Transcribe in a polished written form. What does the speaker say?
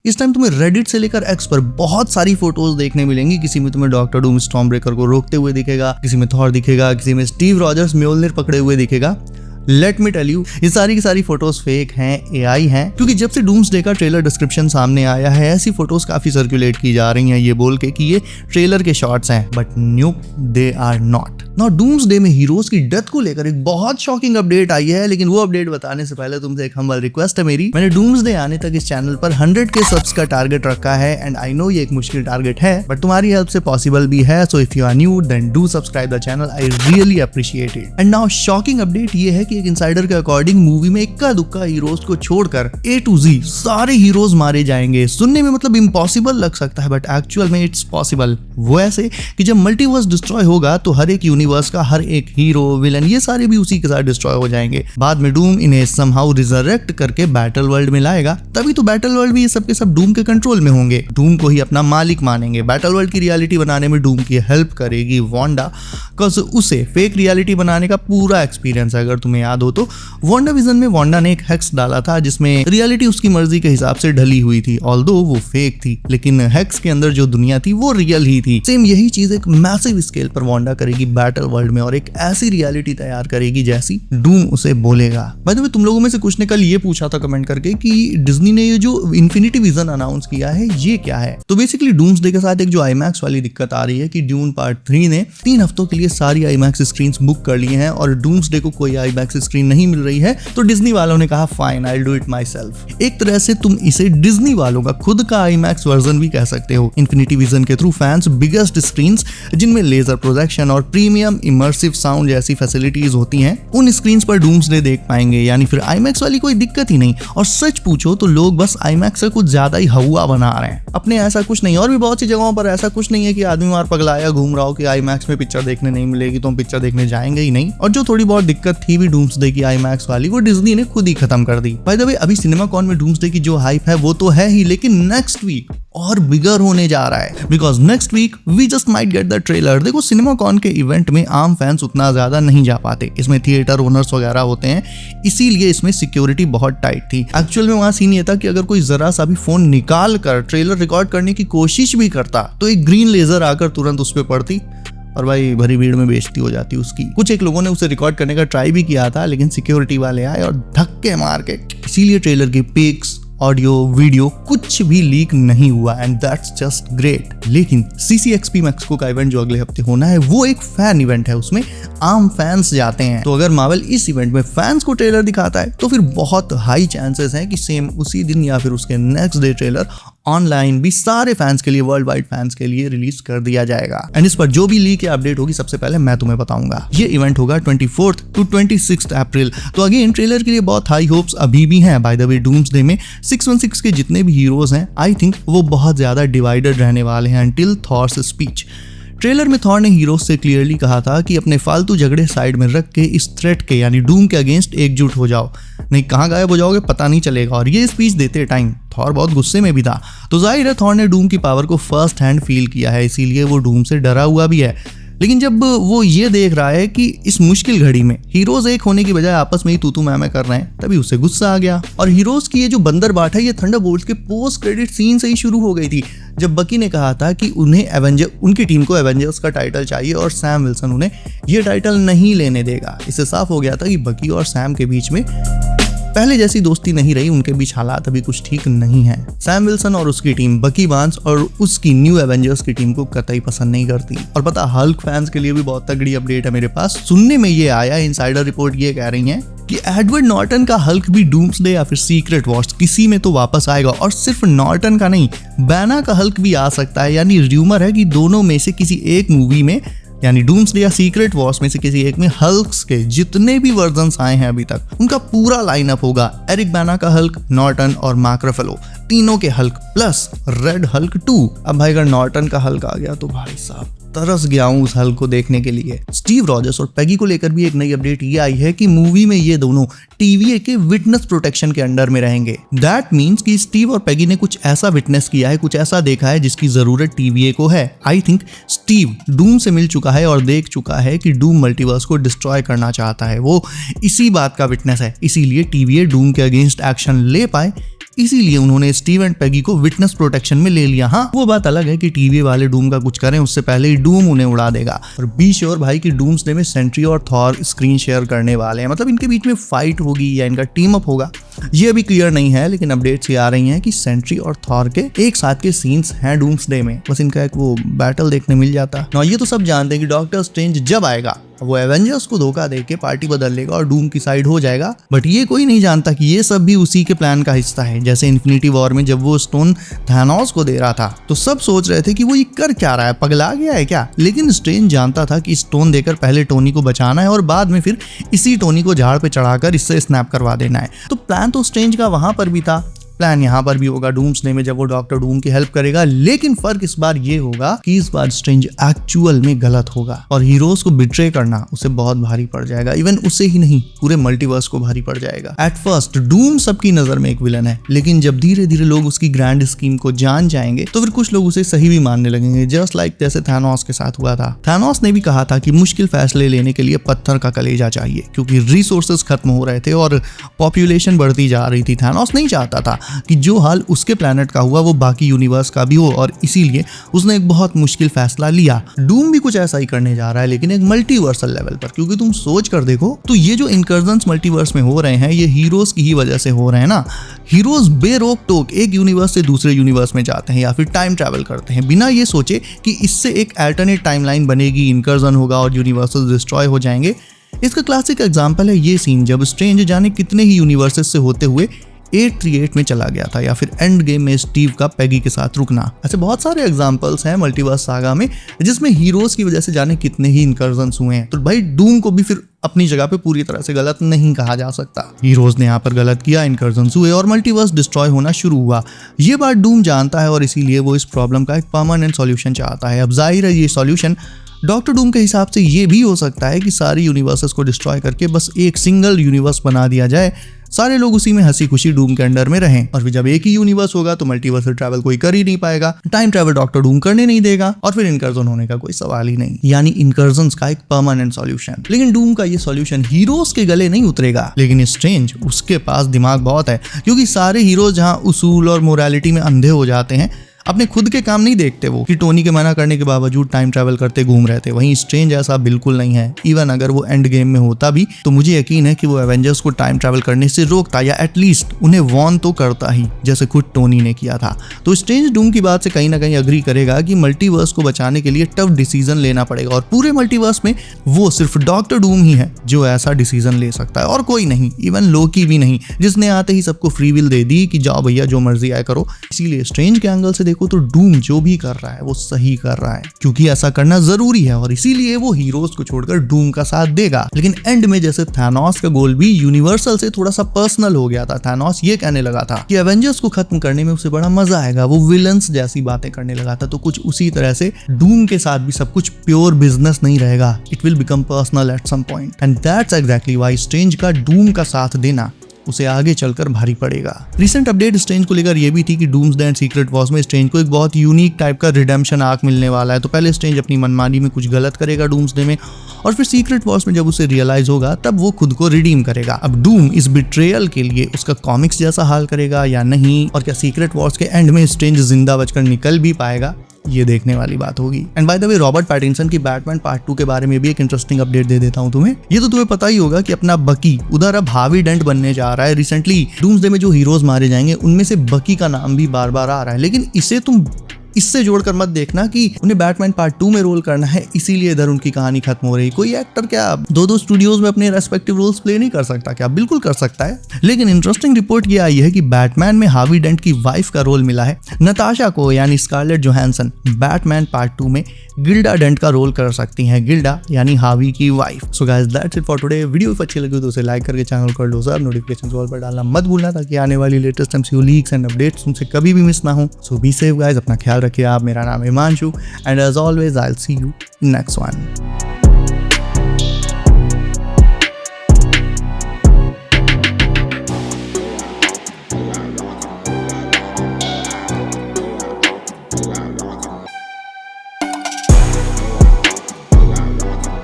इस टाइम तुम्हें रेडिट से लेकर एक्स पर बहुत सारी फोटोज देखने मिलेंगी। किसी में तुम्हें डॉक्टर डूम स्टॉर्म ब्रेकर को रोकते हुए दिखेगा, किसी में थॉर दिखेगा, किसी में स्टीव रॉजर्स म्योल्निर पकड़े हुए दिखेगा। लेट मी टेल यू, ये सारी की सारी फोटोज फेक हैं, एआई हैं, क्योंकि जब से डूम्सडे का ट्रेलर डिस्क्रिप्शन सामने आया है ऐसी फोटोज काफी सर्कुलेट की जा रही हैं ये बोल के कि ये ट्रेलर के शॉट्स हैं, but new they are not. Now doomsday में हीरोज की डेथ को लेकर एक बहुत शॉकिंग अपडेट आई है, लेकिन वो अपडेट बताने से पहले तुमसे एक हम्बल रिक्वेस्ट है मेरी। मैंने डूम्सडे आने तक इस चैनल पर 100K सब्स का टारगेट रखा है एंड आई नो ये एक मुश्किल टारगेट है, बट तुम्हारी हेल्प से पॉसिबल भी है। So if you are new then do subscribe the channel, I really appreciate it. And now shocking update ये है कि एक इनसाइडर के अकॉर्डिंग मूवी में इक्का दुक्का हीरोज को छोड़कर A to Z सारे हीरोज मारे जाएंगे। सुनने में मतलब इम्पॉसिबल लग सकता है, बट एक्चुअल में इट्स पॉसिबल। वो ऐसे कि जब मल्टीवर्स डिस्ट्रॉय होगा तो हर एक यूनिवर्स का हर एक हीरो, विलन, ये सारे भी उसी के साथ डिस्ट्रॉय हो जाएंगे। बाद में डूम इन्हें समहाउ रिजरेक्ट करके बैटल वर्ल्ड में लाएगा, तभी तो बैटल वर्ल्ड भी ये सब के सब डूम के कंट्रोल में होंगे, डूम को ही अपना मालिक मानेंगे। बैटल वर्ल्ड की रियलिटी बनाने में डूम की हेल्प करेगी वांडा, बिकॉज उसे फेक रियलिटी बनाने का पूरा एक्सपीरियंस है। अगर तुम्हें याद हो तो वांडाविजन में वांडा ने एक हेक्स डाला था जिसमें रियलिटी उसकी मर्जी के हिसाब से ढली हुई थी, ऑल्दो वो फेक थी, लेकिन हेक्स के अंदर जो दुनिया थी वो रियल ही थी। सेम यही चीज एक मैसिव स्केल पर वांडा करेगी बैटल वर्ल्ड में और एक ऐसी रियलिटी तैयार करेगी जैसी डूम उसे बोलेगा। बाय द वे, तुम लोगों में से कुछ ने कल ये पूछा था कमेंट करके कि डिज्नी ने ये जो इन्फिनिटी विजन अनाउंस किया है ये क्या है। तो बेसिकली डूम्सडे के साथ एक जो आईमैक्स वाली दिक्कत आ रही है कि ड्यून पार्ट 3 ने 3 हफ्तों के लिए सारी आईमैक्स स्क्रीन्स बुक कर ली हैं और डूम्सडे को कोई आईमैक्स स्क्रीन नहीं मिल रही है, तो डिज्नी वालों ने कहा fine, I will do it my self. एक तरह से तुम इसे डिज्नी वालों का खुद का आईमैक्स वर्जन भी कह सकते हो। इन्फिनिटी विजन के थ्रू फैंस बिगेस्ट स्क्रीन्स जिनमें लेजर प्रोजेक्शन और प्रीमियम इमर्सिव साउंड जैसी फैसिलिटीज होती हैं, उन स्क्रीन्स पर डूम्सडे देख पाएंगे, यानी फिर आईमैक्स वाली कोई दिक्कत ही नहीं। और सच पूछो तो लोग बस आईमैक्स से कुछ ज्यादा ही हवा बना रहे हैं अपने, ऐसा कुछ नहीं। और भी बहुत सी जगहों पर ऐसा कुछ नहीं है कि आदमी वहां पगलाया घूम रहा हो कि आईमैक्स में पिक्चर देखने नहीं मिलेगी तो हम पिक्चर देखने जाएंगे ही नहीं। और जो थोड़ी बहुत दिक्कत थी भी डूम्सडे की आईमैक्स वाली, वो डिज्नी ने खुद ही खत्म कर दी। बाय द वे, अभी सिनेमाकॉन में डूम्सडे की जो हाइप है वो तो है ही, लेकिन नेक्स्ट वीक और बिगर होने जा रहा है, because next week we just might get the trailer. देखो, सिनेमाकॉन के इवेंट में आम फैंस उतना ज्यादा नहीं जा पाते, इसमें थिएटर ओनर्स वगैरह होते हैं, इसीलिए इसमें सिक्योरिटी बहुत टाइट थी। एक्चुअल में वहां सीन ये था कि अगर कोई जरा सा भी फोन निकाल कर ट्रेलर रिकॉर्ड करने की कोशिश भी करता तो एक ग्रीन लेजर आकर तुरंत उस पर पड़ती और भाई भरी भीड़ में बेइज्जती हो जाती उसकी। कुछ एक लोगों ने उसे रिकॉर्ड करने का ट्राई भी किया था, लेकिन सिक्योरिटी वाले आए और धक्के मार के, इसीलिए ट्रेलर की पिक्स, ऑडियो, वीडियो कुछ भी लीक नहीं हुआ एंड दैट्स जस्ट ग्रेट। लेकिन CCXP मैक्सिको का इवेंट जो अगले हफ्ते होना है वो एक फैन इवेंट है, उसमें आम फैंस जाते हैं। तो अगर मार्वल इस इवेंट में फैंस को ट्रेलर दिखाता है तो फिर बहुत हाई चांसेस हैं कि सेम उसी दिन या फिर उसके नेक्स्ट डे ट्रेलर ऑनलाइन भी सारे फैंस के लिए, वर्ल्ड वाइड फैंस के लिए रिलीज कर दिया जाएगा। एंड इस पर जो भी लीक या अपडेट होगी सबसे पहले मैं तुम्हें बताऊंगा। ये इवेंट होगा 24 to 26 अप्रैल। तो अगेन ट्रेलर के लिए बहुत हाई होप्स अभी भी हैं। बाय द वे, डूम्सडे में 616 के जितने भी हीरोज हैं, आई थिंक वो बहुत ज्यादा डिवाइडेड रहने वाले हैं अंटिल थॉर्स स्पीच। ट्रेलर में थॉर ने हीरोज से क्लियरली कहा था कि अपने फालतू झगड़े साइड में रख के इस थ्रेट के यानी डूम के अगेंस्ट एकजुट हो जाओ, नहीं कहाँ गायब हो जाओगे पता नहीं चलेगा। और ये स्पीच देते टाइम थॉर बहुत गुस्से में भी था, तो जाहिर है थॉर ने डूम की पावर को फर्स्ट हैंड फील किया है, इसीलिए वो डूम से डरा हुआ भी है। लेकिन जब वो ये देख रहा है कि इस मुश्किल घड़ी में हीरोज एक होने की बजाय आपस में ही तू मैं कर रहे हैं, तभी उसे गुस्सा आ गया। और हीरोज की ये जो बंदर बाट है ये थंडरबोल्ट्स के पोस्ट क्रेडिट सीन से ही शुरू हो गई थी, जब बकी ने कहा था कि उनकी टीम को एवेंजर्स का टाइटल चाहिए और सैम विल्सन उन्हें ये टाइटल नहीं लेने देगा। इससे साफ हो गया था कि बकी और सैम के बीच में पहले जैसी दोस्ती नहीं रही, उनके बीच हालात अभी कुछ ठीक नहीं है। सैम विल्सन और उसकी टीम बकी बार्न्स और उसकी न्यू एवेंजर्स की टीम को कतई पसंद नहीं करती। और पता, हल्क फैंस के लिए भी बहुत तगड़ी अपडेट है मेरे पास। सुनने में ये आया, इनसाइडर रिपोर्ट ये कह रही है कि एडवर्ड नॉर्टन का हल्क भी डूम्सडे या फिर सीक्रेट वॉर्स किसी में तो वापस आएगा। और सिर्फ नॉर्टन का नहीं, बैना का हल्क भी आ सकता है। यानी र्यूमर है कि दोनों में से किसी एक मूवी में, यानी डूम्सडे या सीक्रेट वॉर्स में से किसी एक में हल्क्स के जितने भी वर्जन्स आए हैं अभी तक, उनका पूरा लाइनअप होगा। एरिक बैना का हल्क, नॉर्टन और मार्क रफेलो, तीनों के हल्क प्लस रेड हल्क 2। अब भाई अगर नॉर्टन का हल्क आ गया तो भाई साहब तरस गया हूं उस हल्क को देखने के लिए। स्टीव रॉजर्स और पेगी को लेकर भी एक नई अपडेट ये आई है कि मूवी में ये दोनों TVA के विटनेस प्रोटेक्शन के अंडर में रहेंगे। दैट मीन्स कि स्टीव और पेगी ने कुछ ऐसा विटनेस किया है, कुछ ऐसा देखा है जिसकी जरूरत TVA को है। आई थिंक स्टीव डूम से मिल चुका है और देख चुका है कि डूम मल्टीवर्स को डिस्ट्रॉय करना चाहता है, वो इसी बात का विटनेस है, इसीलिए TVA डूम के अगेंस्ट एक्शन ले पाए इसीलिए उन्होंने स्टीव एंड पेगी को विटनेस प्रोटेक्शन में ले लिया। हाँ, वो बात अलग है कि टीवी वाले डूम का कुछ करें उससे पहले ही डूम उन्हें उड़ा देगा। और बी श्योर भाई कि डूम्सडे में सेंट्री और थॉर स्क्रीन शेयर करने वाले हैं, मतलब इनके बीच में फाइट होगी या इनका टीम अप होगा ये अभी क्लियर नहीं है, लेकिन अपडेट्स ये आ रही हैं कि सेंट्री और थॉर के एक साथ के सीन्स हैं डूम्सडे में, बस इनका एक वो बैटल देखने मिल जाता। ना ये तो सब जानते हैं कि डॉक्टर स्ट्रेंज जब आएगा वो एवेंजर्स को धोखा देके पार्टी बदल लेगा और डूम की साइड हो जाएगा, बट ये कोई नहीं जानता कि ये सब भी उसी के प्लान का हिस्सा है। जैसे इन्फिनिटी वॉर में जब वो स्टोन थैनोस को दे रहा था तो सब सोच रहे थे कि वो ये कर क्या रहा है, पगला गया है क्या, लेकिन स्ट्रेंज जानता था कि स्टोन देकर पहले टोनी को बचाना है और बाद में फिर इसी टोनी को झाड़ पे चढ़ाकर इससे स्नैप करवा देना है। तो प्लान तो स्ट्रेंज का वहां पर भी था, प्लान यहाँ पर भी होगा डूम्सडे में जब वो डॉक्टर डूम की हेल्प करेगा, लेकिन फर्क इस बार ये होगा कि इस बार स्ट्रेंज एक्चुअल में गलत होगा और हीरोज को बिट्रे करना उसे बहुत भारी पड़ जाएगा। इवन उसे ही नहीं, पूरे मल्टीवर्स को भारी पड़ जाएगा। एट फर्स्ट डूम सबकी नजर में एक विलन है, लेकिन जब धीरे धीरे लोग उसकी ग्रैंड स्कीम को जान जाएंगे तो फिर कुछ लोग उसे सही भी मानने लगेंगे, जस्ट लाइक जैसे थैनोस के साथ हुआ था। थैनोस ने भी कहा था कि मुश्किल फैसले लेने के लिए पत्थर का कलेजा चाहिए, क्योंकि रिसोर्सेज खत्म हो रहे थे और पॉपुलेशन बढ़ती जा रही थी। थैनोस नहीं चाहता था कि जो हाल उसके प्लैनेट का हुआ वो बाकी यूनिवर्स का भी हो, और इसीलिए उसने एक बहुत मुश्किल फैसला लिया। डूम भी कुछ ऐसा ही करने जा रहा है, लेकिन एक मल्टीवर्सल लेवल पर, क्योंकि तुम सोच कर देखो तो ये जो इनकर्जन्स मल्टीवर्स में हो रहे हैं ये हीरोज की ही वजह से हो रहे हैं ना। हीरोज बेरोक टोक एक यूनिवर्स से दूसरे यूनिवर्स में जाते हैं या फिर टाइम ट्रैवल करते हैं बिना ये सोचे कि इससे एक अल्टरनेट टाइमलाइन बनेगी, इनकर्जन होगा और यूनिवर्सेस डिस्ट्रॉय हो जाएंगे। इसका क्लासिक एग्जांपल है ये सीन जब स्ट्रेंज जाने कितने ही यूनिवर्सेस से होते हुए 838 में चला गया था, या फिर एंड गेम में स्टीव का पेगी के साथ रुकना। ऐसे बहुत सारे एग्जांपल्स हैं मल्टीवर्स सागा में जिसमें हीरोज की वजह से जाने कितने ही इनकर्जन्स हुए हैं। तो भाई डूम को भी फिर अपनी जगह पे पूरी तरह से गलत नहीं कहा जा सकता। हीरोज ने यहाँ पर गलत किया, इनकर्जन्स हुए और मल्टीवर्स डिस्ट्रॉय होना शुरू हुआ। ये बात डूम जानता है और इसीलिए वो इस प्रॉब्लम का एक परमानेंट सॉल्यूशन चाहता है। अब जाहिर है ये सॉल्यूशन डॉक्टर डूम के हिसाब से ये भी हो सकता है कि सारी यूनिवर्सेस को डिस्ट्रॉय करके बस एक सिंगल यूनिवर्स बना दिया जाए, सारे लोग उसी में हंसी खुशी डूम के अंडर में रहें, और फिर जब एक ही यूनिवर्स होगा तो मल्टीवर्सल ट्रैवल कोई कर ही नहीं पाएगा, टाइम ट्रैवल डॉक्टर डूम करने नहीं देगा और फिर इनकर्जन होने का कोई सवाल ही नहीं। यानी इनकर्जन्स का एक परमानेंट सॉल्यूशन। लेकिन डूम का ये सॉल्यूशन हीरोज के गले नहीं उतरेगा, लेकिन स्ट्रेंज उसके पास दिमाग बहुत है, क्योंकि सारे हीरोज जहां उसूल और मोरालिटी में अंधे हो जाते हैं, अपने खुद के काम नहीं देखते वो, कि टोनी के मना करने के बावजूद टाइम ट्रैवल करते घूम रहे थे। वहीं स्ट्रेंज ऐसा बिल्कुल नहीं है। इवन अगर वो एंड गेम में होता भी तो मुझे यकीन है कि वो एवेंजर्स को टाइम ट्रैवल करने से रोकता या एटलीस्ट उन्हें वॉर्न तो करता ही, जैसे खुद टोनी ने किया था। तो स्ट्रेंज डूम की बात से कहीं ना कहीं अग्री करेगा कि मल्टीवर्स को बचाने के लिए टफ डिसीजन लेना पड़ेगा, और पूरे मल्टीवर्स में वो सिर्फ डॉक्टर डूम ही है जो ऐसा डिसीजन ले सकता है और कोई नहीं, इवन लोकी भी नहीं, जिसने आते ही सबको फ्री विल दे दी कि जाओ भैया जो मर्जी आए करो। इसीलिए स्ट्रेंज के एंगल से देखो तो डूम जो भी कर रहा है वो सही कर रहा है, क्योंकि ऐसा करना जरूरी है और इसीलिए वो हीरोज को छोड़कर डूम का साथ देगा। लेकिन एंड में जैसे थैनोस का गोल भी यूनिवर्सल से थोड़ा सा पर्सनल हो गया था। थैनोस ये कहने लगा था कि एवेंजर्स को खत्म करने में उसे बड़ा मजा आएगा, वो विलन्स जैसी बातें करने लगा था। तो कुछ उसी तरह से डूम के साथ भी सब कुछ प्योर बिजनेस नहीं रहेगा, it will become personal at some point, and that's exactly why Strange का डूम का साथ देना उसे आगे चलकर भारी पड़ेगा। रिसेंट अपडेट स्ट्रेंज को लेकर यह भी थी कि डूम्सडे एंड सीक्रेट वॉर्स में स्ट्रेंज को एक बहुत यूनिक टाइप का रिडेम्पशन आर्क मिलने वाला है। तो पहले स्ट्रेंज अपनी मनमानी में कुछ गलत करेगा डूम्सडे में, और फिर सीक्रेट वॉर्स में जब उसे रियलाइज होगा तब वो खुद को रिडीम करेगा। अब डूम इस बिट्रेयल के लिए उसका कॉमिक्स जैसा हाल करेगा या नहीं, और क्या सीक्रेट वॉर्स के एंड में स्ट्रेंज जिंदा बचकर निकल भी पाएगा, ये देखने वाली बात होगी। And by the way Robert Pattinson की बैटमैन पार्ट 2 के बारे में भी एक इंटरेस्टिंग अपडेट दे देता हूं तुम्हें। ये तो तुम्हें पता ही होगा कि अपना बकी उधर अब हार्वी डेंट बनने जा रहा है। रिसेंटली डूम्सडे में जो हीरोज मारे जाएंगे उनमें से बकी का नाम भी बार बार आ रहा है, लेकिन इसे तुम इससे जोड़कर मत देखना कि उन्हें बैटमैन पार्ट 2 में रोल करना है इसीलिए इधर उनकी कहानी खत्म हो रही। कोई एक्टर क्या दो स्टूडियोज में अपने रेस्पेक्टिव रोल्स प्ले नहीं कर सकता क्या? बिल्कुल कर सकता है। लेकिन इंटरेस्टिंग रिपोर्ट ये आई है कि बैटमैन में हार्वी डेंट की वाइफ का रोल मिला है नताशा को, यानी स्कारलेट जोहानसन। बैटमैन पार्ट 2 में गिल्डा डेंट का रोल कर सकती हैं, गिल्डा यानी हार्वी की wife. So guys that's it for today. Video अच्छी लगी तो उसे लाइक करके चैनल कर लो, सब नोटिफिकेशन ऑल पर डालना मत भूलना ताकि आने वाली latest MCU leaks and updates तुमसे कभी भी मिस ना हो। सो बी सेफ गाइस, अपना ख्याल रखिए आप। मेरा नाम Himanshu and as always I will see you next one.